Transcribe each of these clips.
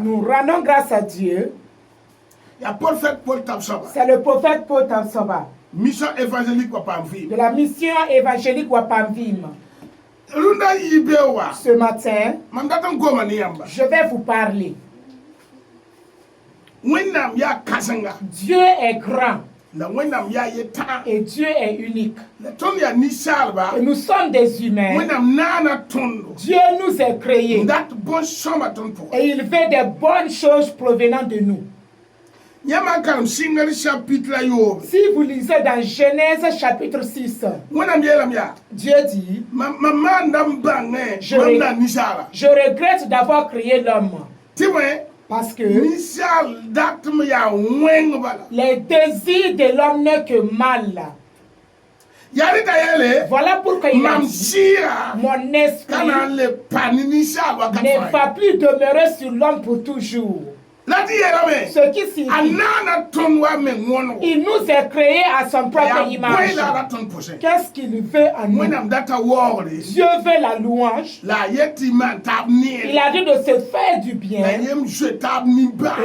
Nous rendons grâce à Dieu. C'est le prophète Paul Tamsoba. Mission évangélique Wapamvim. De la mission évangélique Wapamvim. Ce matin, je vais vous parler. Dieu est grand. Et Dieu est unique. Et nous sommes des humains. Dieu nous a créés. Et il fait des bonnes choses provenant de nous. Si vous lisez dans Genèse chapitre 6, Dieu dit, je regrette d'avoir créé l'homme. Parce que les désirs de l'homme n'est que mal. Voilà pourquoi il a dit, mon esprit ne va plus demeurer sur l'homme pour toujours. Ce qui signifie il nous a créés à son propre image. Qu'est-ce qu'il veut en nous? Dieu veut la louange. Il a dit de se faire du bien et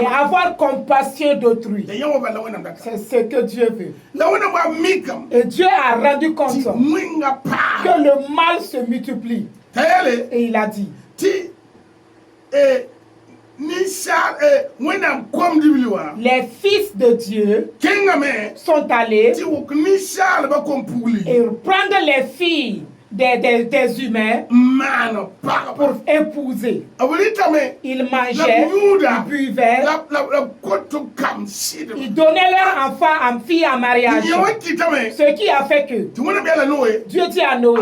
avoir compassion d'autrui. C'est ce que Dieu veut. Et Dieu a rendu compte que le mal se multiplie. Et il a dit, les fils de Dieu sont allés et prendre les filles des humains pour épouser. Ils mangeaient, ils buvaient, ils donnaient leur enfant en fille en mariage. Ce qui a fait que Dieu dit à Noé,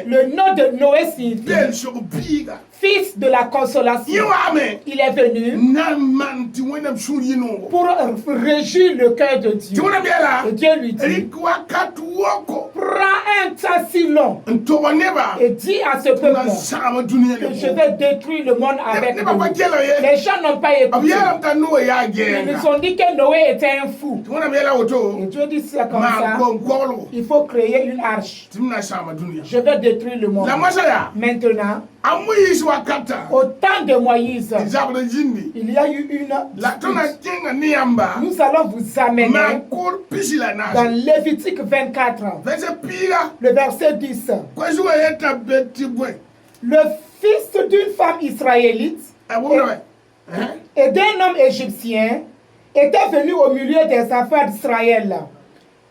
le nom de Noé signifie fils de la consolation. Il est venu pour réjouir le cœur de Dieu. Et Dieu lui dit, prends un temps si long et dis à ce peuple que je vais détruire le monde avec vous. Les gens n'ont pas écouté. Ils nous ont dit que Noé était un fou. Et Dieu dit, c'est comme ça, il faut créer une arche. Je vais détruire le monde. Maintenant, au temps de Moïse, il y a eu une dispute. Nous allons vous amener dans Lévitique 24, le verset 10. Le fils d'une femme israélite et d'un homme égyptien était venu au milieu des affaires d'Israël,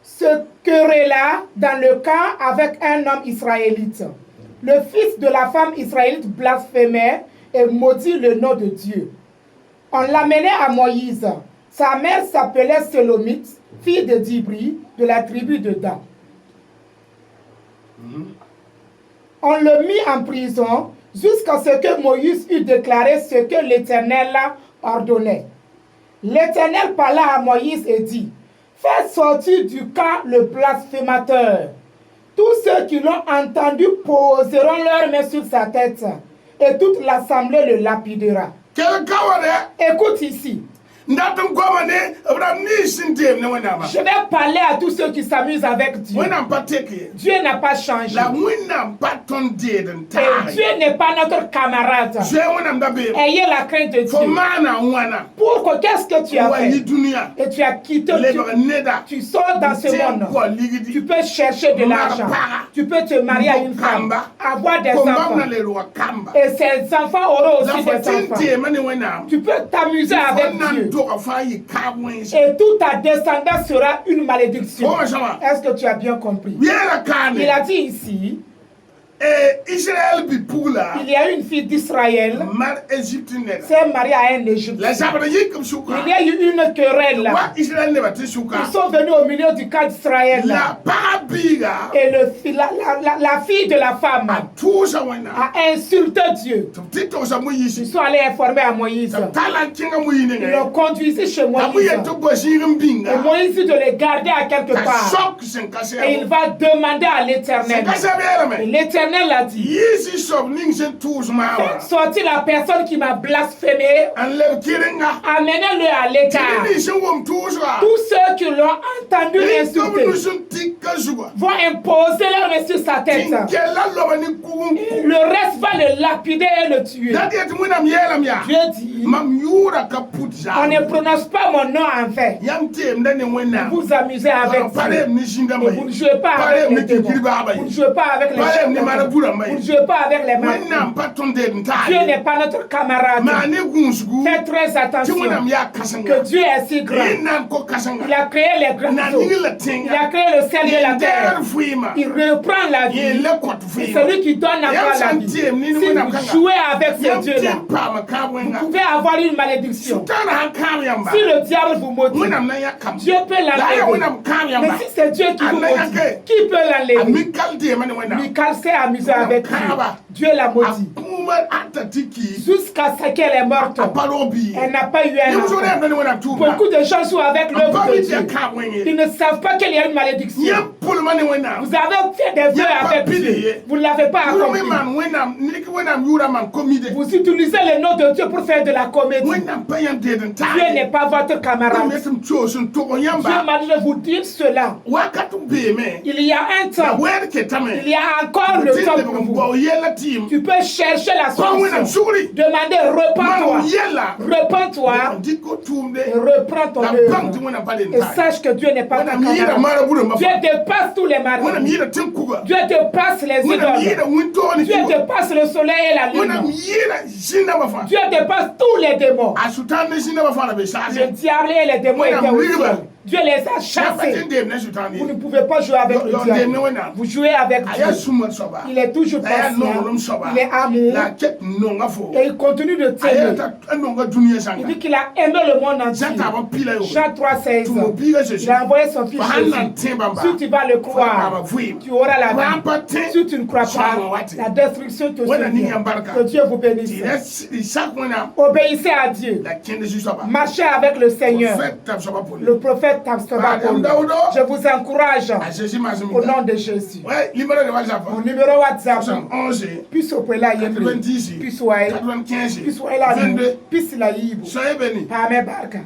se querella dans le camp avec un homme israélite. Le fils de la femme israélite blasphémait et maudit le nom de Dieu. On l'amenait à Moïse. Sa mère s'appelait Sélomite, fille de Dibri, de la tribu de Dan. On le mit en prison jusqu'à ce que Moïse eût déclaré ce que l'Éternel ordonnait. L'Éternel parla à Moïse et dit, « Fais sortir du camp le blasphémateur. Tous ceux qui l'ont entendu poseront leurs mains sur sa tête, et toute l'assemblée le lapidera. » Écoute ici. Je vais parler à tous ceux qui s'amusent avec Dieu. Dieu n'a pas changé. Et Dieu n'est pas notre camarade. Ayez la crainte de Dieu. Pourquoi? Qu'est-ce que tu as fait? Et tu as quitté. Tu sors dans ce monde. Tu peux chercher de l'argent. Tu peux te marier à une femme. Avoir des enfants. Et ces enfants auront aussi des enfants. Tu peux t'amuser avec Dieu. Et toute ta descendance sera une malédiction. Est-ce que tu as bien compris? Il a dit ici, il y a une fille d'Israël s'est mariée à un Égyptien. Il y a eu une querelle. Ils sont venus au milieu du camp d'Israël. Et la fille de la femme a insulté Dieu. Ils sont allés informer à Moïse. Ils l'ont conduit chez Moïse. Et Moïse de les garder à quelque part. Et il va demander à l'Éternel. Et l'Éternel l'Éternel l'a dit. Faites sortir la personne qui m'a blasphémé. Amenez-le à l'écart. Tous ceux qui l'ont entendu l'insulter vont imposer leur main sur sa tête. Le reste va le lapider et le tuer. Dieu dit, on ne prononce pas mon nom en fait. Vous vous amusez avec Dieu. Vous ne jouez pas avec les démons. Vous ne jouez pas avec les gens. Vous ne jouez pas avec les mains. Dieu n'est pas notre camarade. Faites très attention que Dieu est si grand. Il a créé les grands eaux. Il a créé le ciel et la terre. Il reprend la vie. C'est celui qui donne encore la vie. Si vous jouez avec ces dieux-là, vous pouvez avoir une malédiction. Si le diable vous maudit, Dieu peut l'enlever. Mais si c'est Dieu qui vous maudit, qui peut l'enlever? Michal s'est amusé avec Dieu. Dieu l'a maudit. Jusqu'à ce qu'elle est morte. Elle n'a pas eu un enfant. Beaucoup de gens jouent avec l'œuvre de Dieu. Ils ne savent pas qu'il y a une malédiction. Vous avez fait des vœux avec Dieu. Vous ne l'avez pas accompli. Vous utilisez le nom de Dieu pour faire de la comédie. Dieu n'est pas votre camarade. Dieu m'a dit de vous dire cela. Il y a un temps. Il y a encore le temps pour vous. Tu peux chercher la solution. Demandez, repends-toi. Repends-toi. Et reprends ton œuvre. Et sache que Dieu n'est pas ton camarade. Dieu dépasse tous les maris. Dieu dépasse les idoles. Dieu dépasse le soleil et la lune. Dieu dépasse tous les démons. Le diable et les démons étaient au ciel. Dieu les a chassés. Vous ne pouvez pas jouer avec le diable. Vous jouez avec Dieu. Il est toujours patient. Il est amour. Et il continue de t'aimer. Il dit qu'il a aimé le monde entier. Jean 3,16. Il a envoyé son fils Jésus. Si tu vas le croire, tu auras la vie. Si tu ne crois pas, la destruction te survient. Que Dieu vous bénisse. Obéissez à Dieu. Marchez avec le Seigneur. Le prophète. Je vous encourage au nom de Jésus. Mon numéro WhatsApp, puis au la puis soyez la puis la Amen barka.